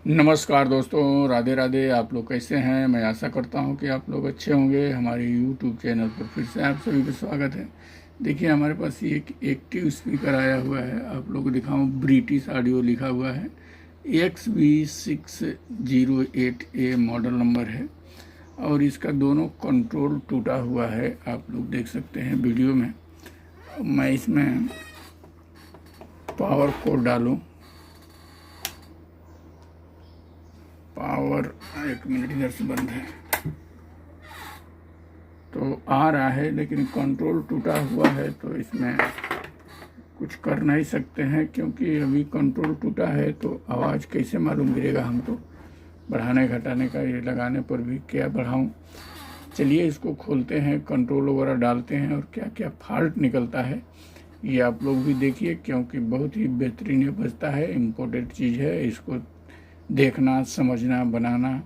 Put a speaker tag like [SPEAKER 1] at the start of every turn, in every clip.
[SPEAKER 1] नमस्कार दोस्तों, राधे राधे। आप लोग कैसे हैं? मैं आशा करता हूं कि आप लोग अच्छे होंगे। हमारे YouTube चैनल पर फिर से आप सभी का स्वागत है। देखिए, हमारे पास ये एक एक्टिव स्पीकर आया हुआ है। आप लोग को दिखाऊं, ब्रिटिश ऑडियो लिखा हुआ है। XB608A मॉडल नंबर है और इसका दोनों कंट्रोल टूटा हुआ है। आप लोग देख सकते हैं वीडियो में। मैं इसमें पावर को डालूं, पावर 1 मिनट इधर से बंद है तो आ रहा है, लेकिन कंट्रोल टूटा हुआ है तो इसमें कुछ कर नहीं सकते हैं, क्योंकि अभी कंट्रोल टूटा है तो आवाज़ कैसे मालूम गिरेगा हमको। बढ़ाने घटाने का ये लगाने पर भी क्या बढ़ाऊं। चलिए इसको खोलते हैं, कंट्रोल वगैरह डालते हैं और क्या क्या फॉल्ट निकलता है ये आप लोग भी देखिए, क्योंकि बहुत ही बेहतरीन ये बजता है। इम्पोर्टेंट चीज़ है, इसको देखना, समझना, बनाना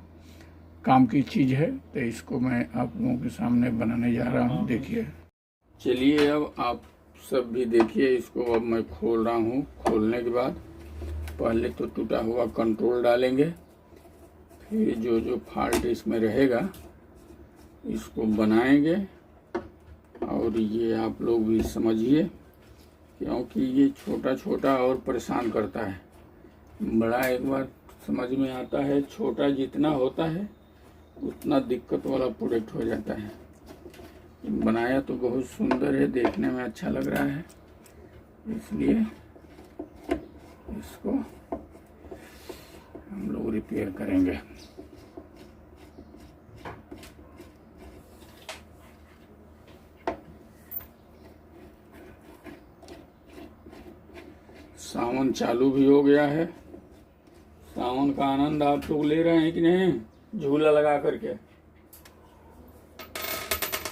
[SPEAKER 1] काम की चीज़ है। तो इसको मैं आप लोगों के सामने बनाने जा रहा हूँ। देखिए, चलिए अब आप सब भी देखिए इसको। अब मैं खोल रहा हूँ। खोलने के बाद पहले तो टूटा हुआ कंट्रोल डालेंगे, फिर जो जो फॉल्ट इसमें रहेगा इसको बनाएंगे। और ये आप लोग भी समझिए, क्योंकि ये छोटा छोटा और परेशान करता है। बड़ा एक बार समझ में आता है, छोटा जितना होता है उतना दिक्कत वाला प्रोडक्ट हो जाता है। बनाया तो बहुत सुंदर है, देखने में अच्छा लग रहा है, इसलिए इसको हम लोग रिपेयर करेंगे। सावन चालू भी हो गया है। सावन का आनंद आप लोग ले रहे हैं कि नहीं, झूला लगा करके?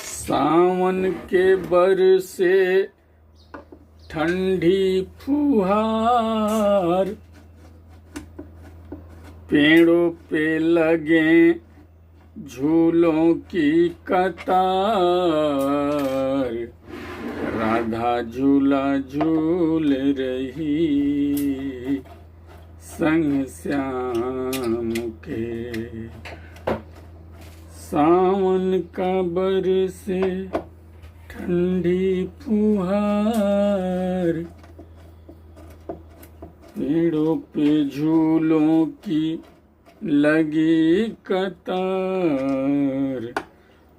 [SPEAKER 1] सावन के बरसे ठंडी फुहार, पेड़ों पे लगे झूलों की कतार, राधा झूला झूल रही संग श्याम के। सावन का बरसे ठंडी फुहार, पेड़ों पे झूलों की लगी कतार,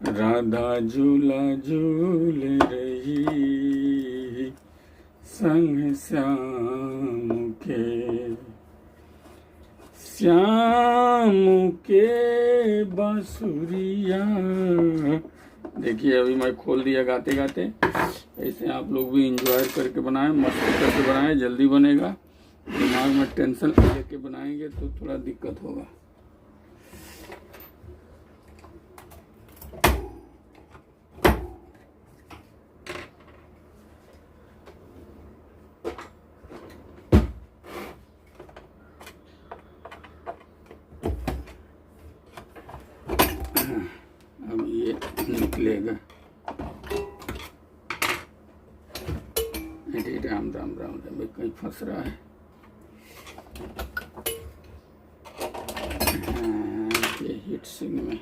[SPEAKER 1] राधा झूला झूल रही संग श्याम के। श्याम के बांसुरिया। देखिए, अभी मैं खोल दिया गाते गाते। ऐसे आप लोग भी इंजॉय करके बनाएं, मस्त करके बनाएं, जल्दी बनेगा। दिमाग में टेंशन लेके बनाएंगे तो थोड़ा दिक्कत होगा। अब ये निकलेगा। अरे राम राम राम राम, कहीं फंस रहा है। ये हीट सिंक में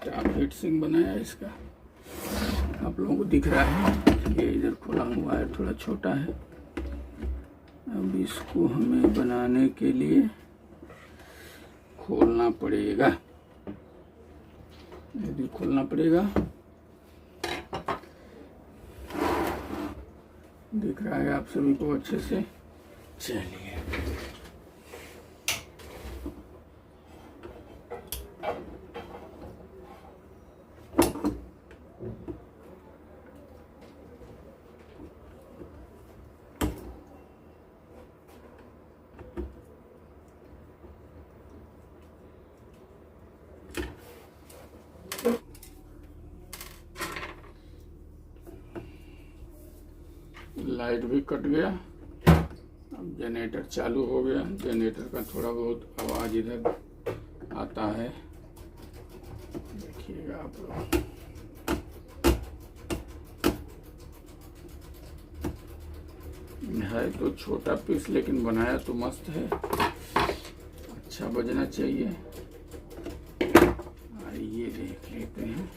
[SPEAKER 1] टॉप हीट सिंक बनाया इसका। आप लोगों को दिख रहा है, ये इधर खुला हुआ है, थोड़ा छोटा है। अब इसको हमें बनाने के लिए खोलना पड़ेगा, यदि खोलना पड़ेगा। दिख रहा है आप सभी को अच्छे से? चलिए, लाइट भी कट गया। अब जनरेटर चालू हो गया। जनरेटर का थोड़ा बहुत आवाज़ इधर आता है, देखिएगा आप लोग। है तो छोटा पीस, लेकिन बनाया तो मस्त है, अच्छा बजना चाहिए। आइए देख लेते हैं।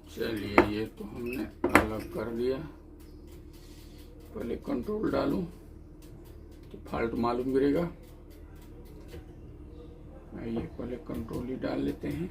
[SPEAKER 1] चलिए, ये तो हमने अलग कर दिया। पहले कंट्रोल डालूं तो फॉल्ट मालूम गिरेगा। आइए पहले कंट्रोल ही डाल लेते हैं।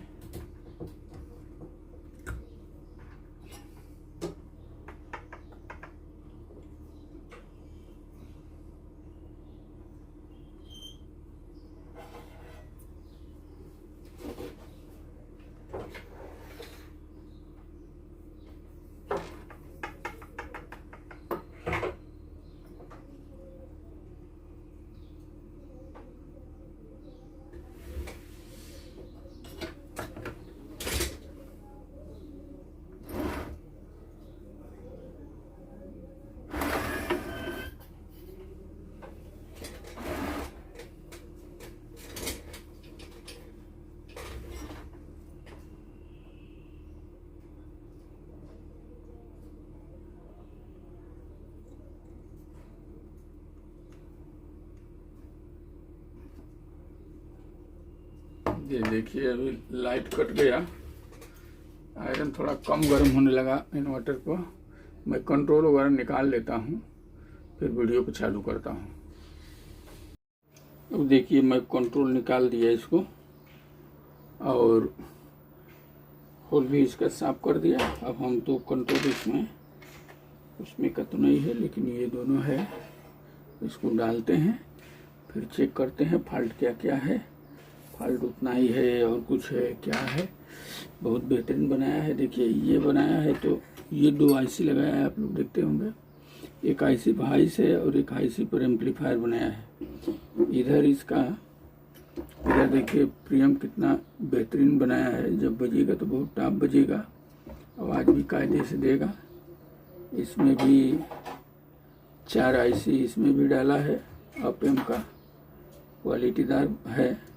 [SPEAKER 1] ये देखिए, अभी लाइट कट गया, आयरन थोड़ा कम गर्म होने लगा इन्वर्टर को। मैं कंट्रोल वगैरह निकाल लेता हूँ, फिर वीडियो को चालू करता हूँ। अब देखिए, मैं कंट्रोल निकाल दिया इसको, और होल भी इसका साफ कर दिया। अब हम तो कंट्रोल उसमें का तो नहीं है, लेकिन ये दोनों है, इसको डालते हैं, फिर चेक करते हैं फॉल्ट क्या क्या है। फॉल्ट उतना ही है और कुछ है क्या है। बहुत बेहतरीन बनाया है। देखिए, ये बनाया है तो ये 2 आईसी लगाया है, आप लोग देखते होंगे। एक आईसी वॉइस है और एक आईसी पर एम्पलीफायर बनाया है। इधर देखिए प्रीएम कितना बेहतरीन बनाया है। जब बजेगा तो बहुत टॉप बजेगा, आवाज़ भी कायदे से देगा। इसमें भी 4 आईसी इसमें भी डाला है। अप एम का क्वालिटीदार है,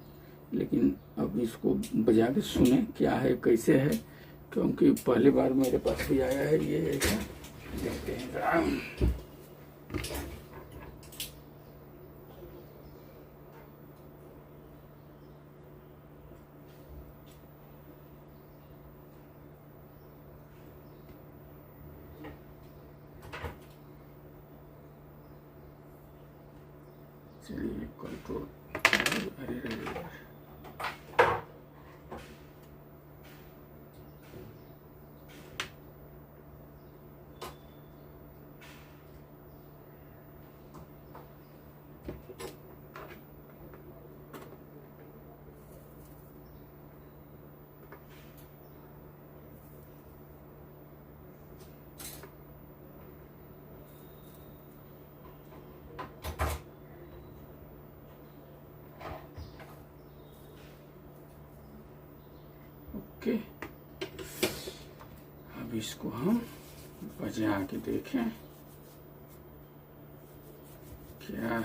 [SPEAKER 1] लेकिन अब इसको बजा के सुने क्या है कैसे है, क्योंकि पहली बार मेरे पास भी आया है ये ऐसा। देखते हैं जरा। चलिए कंट्रोल, अरे ओके, अब इसको हम बजा के देखें क्या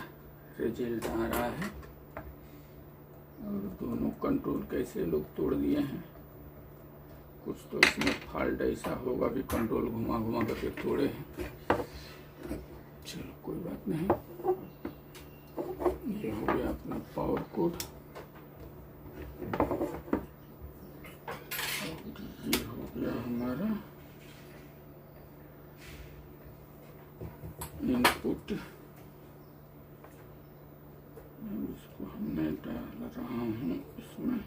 [SPEAKER 1] रिजल्ट आ रहा है, और दोनों कंट्रोल कैसे लोग तोड़ दिए हैं। कुछ तो इसमें फॉल्ट ऐसा होगा कि कंट्रोल घुमा घुमा करके तोड़े हैं। चलो कोई बात नहीं। ये हो गया अपना पावर कोड, ये हो गया हमारा इनपुट। इसको हमने डाल रहा हूँ इसमें।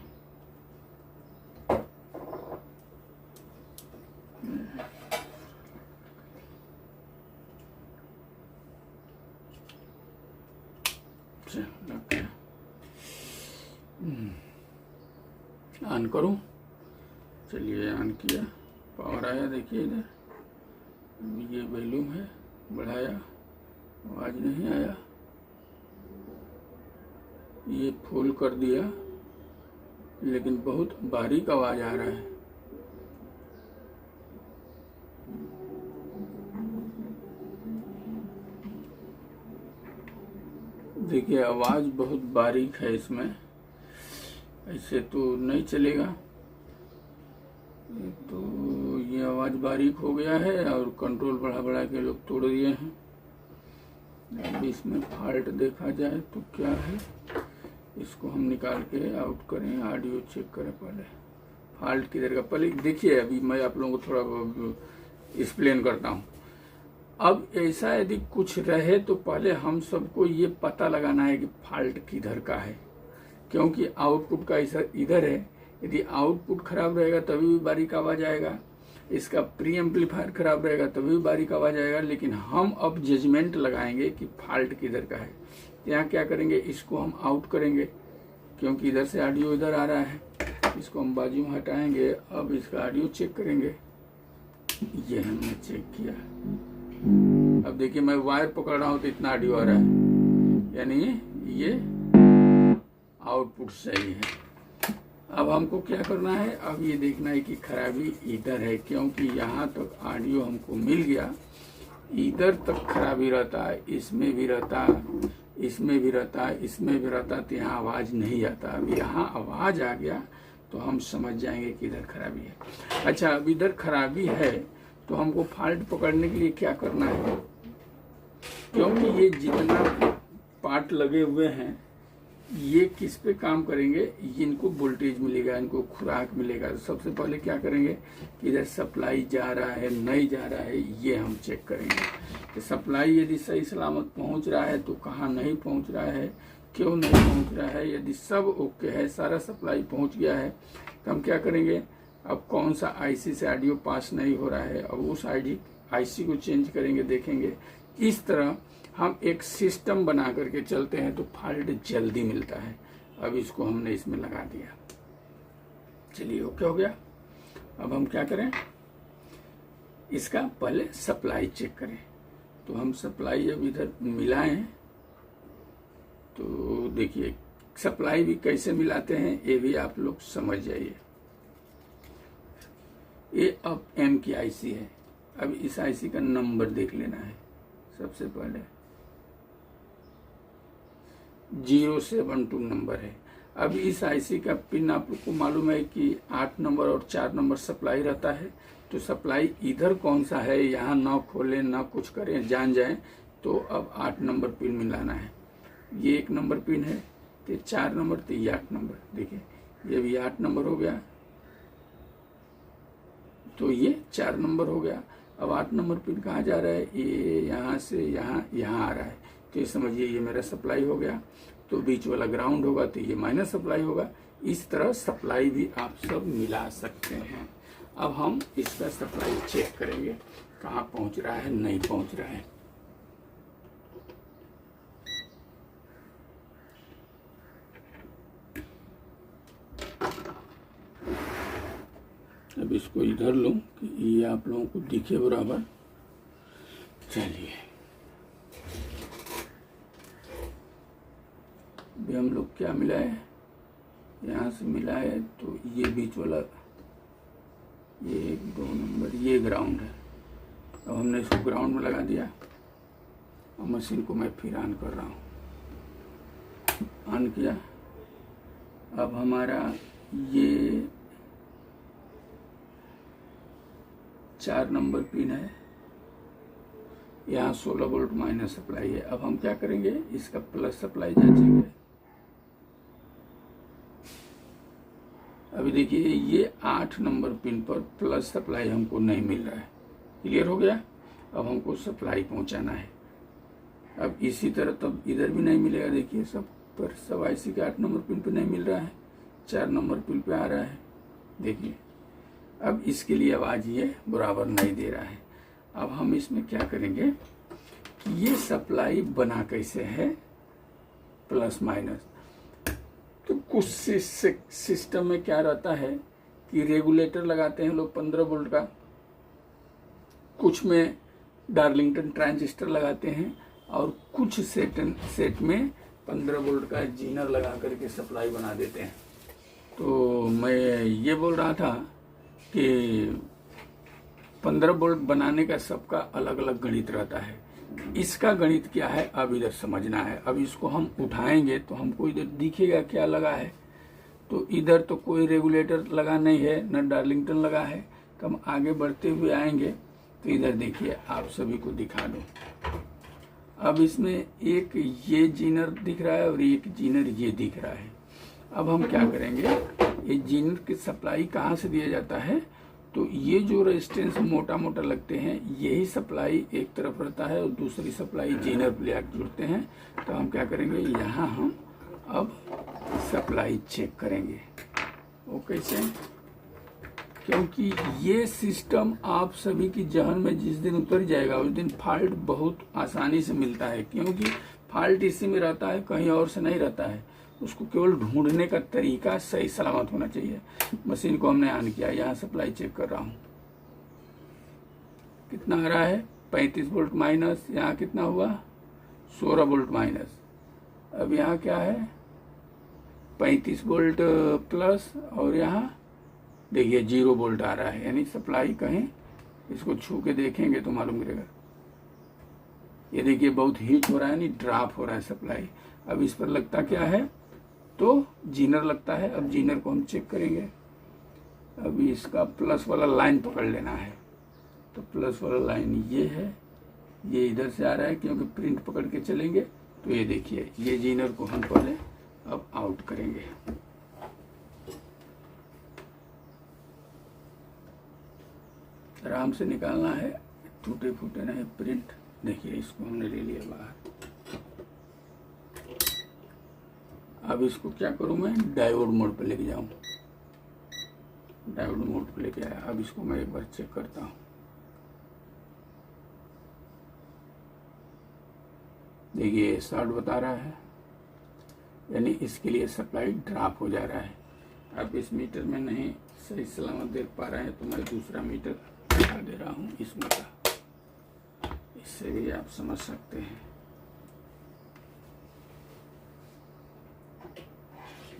[SPEAKER 1] लग गया। ऑन करूँ? चलिए ऑन किया, पावर आया। देखिए इधर ये वॉल्यूम है, बढ़ाया, आवाज नहीं आया, ये फुल कर दिया लेकिन बहुत बारीक आवाज आ रहा है। देखिए आवाज बहुत बारीक है इसमें, ऐसे तो नहीं चलेगा। तो ये आवाज बारीक हो गया है और कंट्रोल बढ़ा बढ़ा के लोग तोड़ दिए हैं। अब इसमें फॉल्ट देखा जाए तो क्या है, इसको हम निकाल के आउट करें, ऑडियो चेक करें पहले फॉल्ट किधर का। पहले देखिए अभी मैं आप लोगों को थोड़ा एक्सप्लेन करता हूँ। अब ऐसा यदि कुछ रहे तो पहले हम सबको ये पता लगाना है कि फॉल्ट किधर का है, क्योंकि आउटपुट का इधर है। यदि आउटपुट खराब रहेगा तभी भी बारीक आवाज आएगा, इसका प्री एम्पलीफायर खराब रहेगा तभी भी बारीक आवाज आएगा। लेकिन हम अब जजमेंट लगाएंगे कि फॉल्ट किधर का है। यहाँ क्या करेंगे, इसको हम आउट करेंगे क्योंकि इधर से ऑडियो इधर आ रहा है। इसको हम बाजू में हटाएंगे। अब इसका ऑडियो चेक करेंगे, ये हमने चेक किया। अब देखिए मैं वायर पकड़ रहा हूं तो इतना ऑडियो आ रहा है, यानी ये आउटपुट सही है। अब हमको क्या करना है, अब ये देखना है कि खराबी इधर है, क्योंकि यहाँ तक ऑडियो हमको मिल गया, इधर तक खराबी रहता है, इसमें भी रहता, इसमें भी रहता, इसमें भी रहता, तो यहाँ आवाज नहीं आता। अब यहाँ आवाज आ गया तो हम समझ जाएंगे कि इधर खराबी है। अच्छा, अब इधर खराबी है तो हमको फॉल्ट पकड़ने के लिए क्या करना है, क्योंकि ये जितना पार्ट लगे हुए हैं ये किस पे काम करेंगे, इनको वोल्टेज मिलेगा, इनको खुराक मिलेगा। तो सबसे पहले क्या करेंगे कि इधर सप्लाई जा रहा है नहीं जा रहा है, ये हम चेक करेंगे कि सप्लाई यदि सही सलामत पहुंच रहा है तो कहाँ नहीं पहुंच रहा है, क्यों नहीं पहुंच रहा है। यदि सब ओके है, सारा सप्लाई पहुंच गया है, तो हम क्या करेंगे, अब कौन सा आईसी से ऑडियो पास नहीं हो रहा है, अब उस आईसी को चेंज करेंगे, देखेंगे। इस तरह हम एक सिस्टम बना करके चलते हैं तो फॉल्ट जल्दी मिलता है। अब इसको हमने इसमें लगा दिया, चलिए ओके हो गया। अब हम क्या करें, इसका पहले सप्लाई चेक करें। तो हम सप्लाई अब इधर मिलाएं, तो देखिए सप्लाई भी कैसे मिलाते हैं ये भी आप लोग समझ जाइए। ये अब एम की आईसी है। अब इस आईसी का नंबर देख लेना है। सबसे पहले 072 नंबर है। अब इस आईसी का पिन आप लोग को मालूम है कि 8 नंबर और 4 नंबर सप्लाई रहता है। तो सप्लाई इधर कौन सा है, यहाँ ना खोलें ना कुछ करें, जान जाएं। तो अब 8 नंबर पिन मिलाना है। ये 1 नंबर पिन है, तो 4 नंबर, तो ये 8 नंबर। देखिए ये भी 8 नंबर हो गया, तो ये 4 नंबर हो गया। अब 8 नंबर पिन कहाँ जा रहा है, ये यहाँ से यहाँ आ रहा है। तो ये समझिए ये मेरा सप्लाई हो गया। तो बीच वाला ग्राउंड होगा तो ये माइनस सप्लाई होगा। इस तरह सप्लाई भी आप सब मिला सकते हैं। अब हम इसका सप्लाई चेक करेंगे, कहाँ पहुँच रहा है नहीं पहुँच रहा है। अब इसको इधर लूं कि ये आप लोगों को दिखे बराबर। चलिए अभी हम लोग क्या मिलाए, यहाँ से मिलाए तो ये बीच वाला, ये 1 2 नंबर, ये ग्राउंड है। अब हमने इसको ग्राउंड में लगा दिया और मशीन को मैं फिर ऑन कर रहा हूँ। ऑन किया। अब हमारा ये 4 नंबर पिन है, यहाँ 16 वोल्ट माइनस सप्लाई है। अब हम क्या करेंगे, इसका प्लस सप्लाई जांचेंगे। अभी देखिए ये 8 नंबर पिन पर प्लस सप्लाई हमको नहीं मिल रहा है। क्लियर हो गया। अब हमको सप्लाई पहुंचाना है। अब इसी तरह तब इधर भी नहीं मिलेगा। देखिए सब आईसी के 8 नंबर पिन पे नहीं मिल रहा है, 4 नंबर पिन पे आ रहा है। देखिए अब इसके लिए आवाज ये बराबर नहीं दे रहा है। अब हम इसमें क्या करेंगे कि ये सप्लाई बना कैसे है, प्लस माइनस। तो कुछ सिस्टम में क्या रहता है कि रेगुलेटर लगाते हैं लोग 15 वोल्ट का, कुछ में डार्लिंगटन ट्रांजिस्टर लगाते हैं, और कुछ सेट में 15 वोल्ट का जीनर लगा करके सप्लाई बना देते हैं। तो मैं ये बोल रहा था कि 15 वोल्ट बनाने का सबका अलग अलग गणित रहता है। इसका गणित क्या है अब इधर समझना है। अब इसको हम उठाएंगे तो हमको इधर दिखेगा क्या लगा है। तो इधर तो कोई रेगुलेटर लगा नहीं है, न डार्लिंगटन लगा है। तो हम आगे बढ़ते हुए आएंगे तो इधर देखिए, आप सभी को दिखा दूं। अब इसमें एक ये जीनर दिख रहा है और एक जीनर ये दिख रहा है। अब हम क्या करेंगे, ये जीनर की सप्लाई कहाँ से दिया जाता है, तो ये जो रेजिस्टेंस मोटा मोटा लगते हैं यही सप्लाई एक तरफ रहता है और दूसरी सप्लाई जीनर पे आकर जुड़ते हैं। तो हम क्या करेंगे, यहाँ हम अब सप्लाई चेक करेंगे। वो कैसे, क्योंकि ये सिस्टम आप सभी की जहन में जिस दिन उतर जाएगा उस दिन फॉल्ट बहुत आसानी से मिलता है, क्योंकि फॉल्ट इसी में रहता है, कहीं और से नहीं रहता है। उसको केवल ढूंढने का तरीका सही सलामत होना चाहिए। मशीन को हमने ऑन किया, यहाँ सप्लाई चेक कर रहा हूँ, कितना आ रहा है 35 वोल्ट माइनस, यहाँ कितना हुआ 16 वोल्ट माइनस। अब यहाँ क्या है 35 वोल्ट प्लस, और यहाँ देखिए 0 वोल्ट आ रहा है, यानी सप्लाई कहीं, इसको छू के देखेंगे तो मालूम गिरेगा। ये देखिए बहुत हीट हो रहा है, नहीं ड्रॉप हो रहा है सप्लाई। अब इस पर लगता क्या है, तो जीनर लगता है। अब जीनर को हम चेक करेंगे। अब इसका प्लस वाला लाइन पकड़ लेना है। तो प्लस वाला लाइन ये है, ये इधर से आ रहा है, क्योंकि प्रिंट पकड़ के चलेंगे। तो ये देखिए, ये जीनर को हम पहले अब आउट करेंगे। आराम से निकालना है, टूटे फूटे नहीं प्रिंट। देखिए इसको हमने ले लिया बाहर। अब इसको क्या करूं मैं, डायोड मोड पे लेके जाऊं। डायोड मोड पे लेके आया। अब इसको मैं एक बार चेक करता हूं। देखिए शॉर्ट बता रहा है, यानी इसके लिए सप्लाई ड्रॉप हो जा रहा है। अब इस मीटर में नहीं सही सलामत देख पा रहे हैं तो मैं दूसरा मीटर लगा दे रहा हूँ इसमें का, इससे भी आप समझ सकते हैं।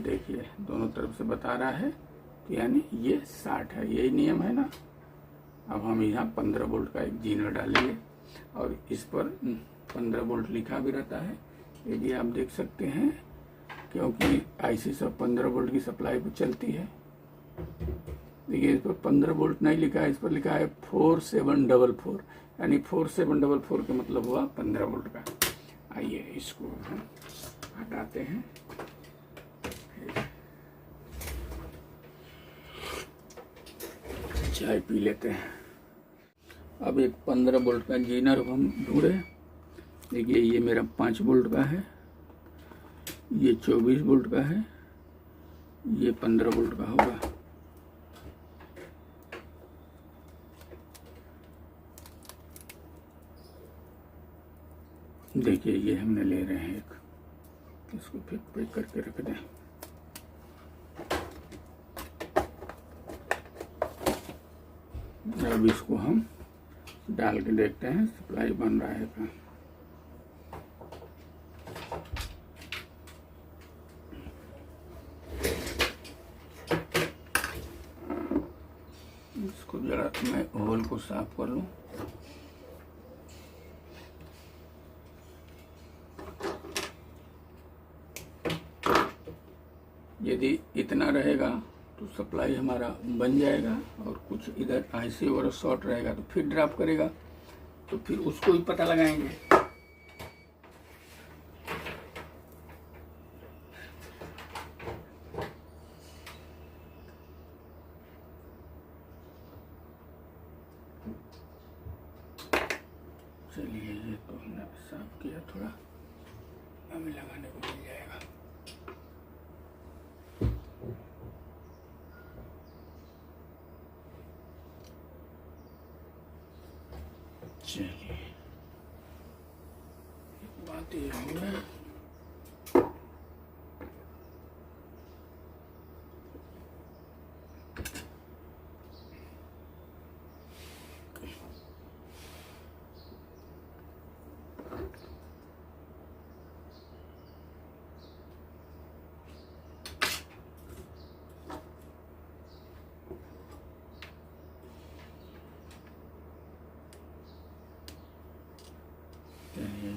[SPEAKER 1] देखिए दोनों तरफ से बता रहा है, तो यानी ये 60 है, यही नियम है ना। अब हम यहाँ 15 वोल्ट का एक जीनर डालेंगे और इस पर 15 वोल्ट लिखा भी रहता है, ये भी आप देख सकते हैं, क्योंकि आईसी सब 15 वोल्ट की सप्लाई पर चलती है। देखिए इस पर 15 वोल्ट नहीं लिखा है, इस पर लिखा है 4744, यानी 4744 का मतलब हुआ 15 वोल्ट का। आइए इसको हम हटाते हैं। चाय पी लेते हैं। अब एक 15 वोल्ट का जीनर हम ढूंढे। देखिए ये मेरा 5 वोल्ट का है, ये 24 वोल्ट का है, ये 15 वोल्ट का होगा। देखिए ये हमने ले रहे हैं एक, इसको फिर पैक करके रख दें। अब इसको हम डाल के देखते हैं सप्लाई बन रहा है क्या। इसको जरा मैं होल को साफ कर लूं। यदि इतना रहेगा तो सप्लाई हमारा बन जाएगा, और कुछ इधर आईसी और शॉर्ट रहेगा तो फिर ड्रॉप करेगा, तो फिर उसको भी पता लगाएंगे। चलिए ये तो हमने साफ किया, थोड़ा हमें लगाने को मिल जाएगा। चलिए बात ये हो गया।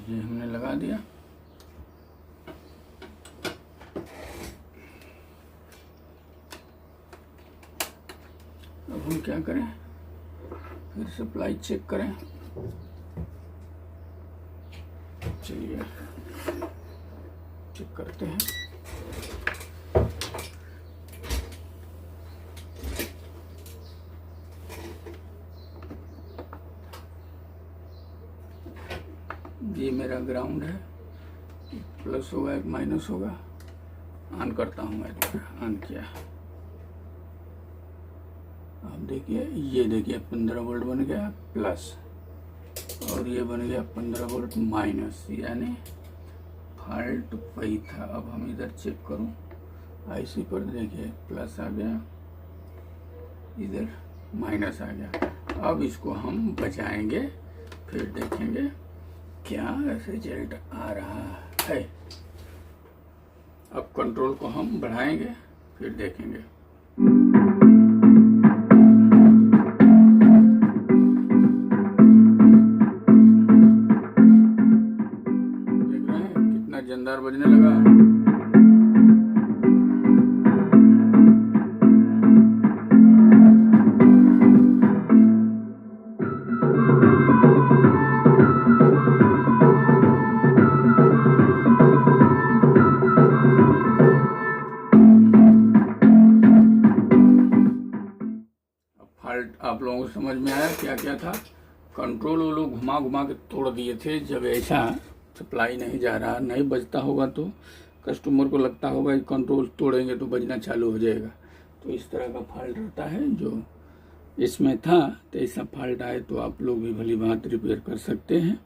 [SPEAKER 1] ये हमने लगा दिया। अब हम क्या करें, फिर सप्लाई चेक करें। चलिए चेक करते हैं। ये मेरा ग्राउंड है, प्लस होगा एक माइनस होगा। ऑन करता हूँ मैं, ऑन किया। आप देखिए, ये देखिए 15 वोल्ट बन गया प्लस, और ये बन गया 15 वोल्ट माइनस, यानी फॉल्ट वही था। अब हम इधर चेक करूं, आईसी पर देखिए प्लस आ गया, इधर माइनस आ गया। अब इसको हम बचाएंगे, फिर देखेंगे क्या रिजल्ट आ रहा है। अब कंट्रोल को हम बढ़ाएंगे, फिर देखेंगे। देख रहे हैं कितना जानदार बजने लगा। फॉल्ट आप लोगों को समझ में आया क्या क्या था। कंट्रोल वो लोग घुमा घुमा के तोड़ दिए थे। जब ऐसा सप्लाई नहीं जा रहा, नहीं बजता होगा तो कस्टमर को लगता होगा कि कंट्रोल तोड़ेंगे तो बजना चालू हो जाएगा। तो इस तरह का फॉल्ट रहता है जो इसमें था। तो ऐसा फॉल्ट आए तो आप लोग भी भली भांति रिपेयर कर सकते हैं।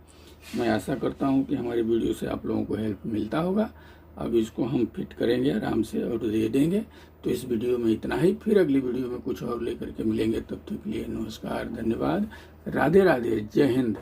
[SPEAKER 1] मैं आशा करता हूं कि हमारी वीडियो से आप लोगों को हेल्प मिलता होगा। अब इसको हम फिट करेंगे आराम से और दे देंगे। तो इस वीडियो में इतना ही, फिर अगली वीडियो में कुछ और लेकर के मिलेंगे। तब तक के लिए नमस्कार, धन्यवाद, राधे राधे, जय हिंद।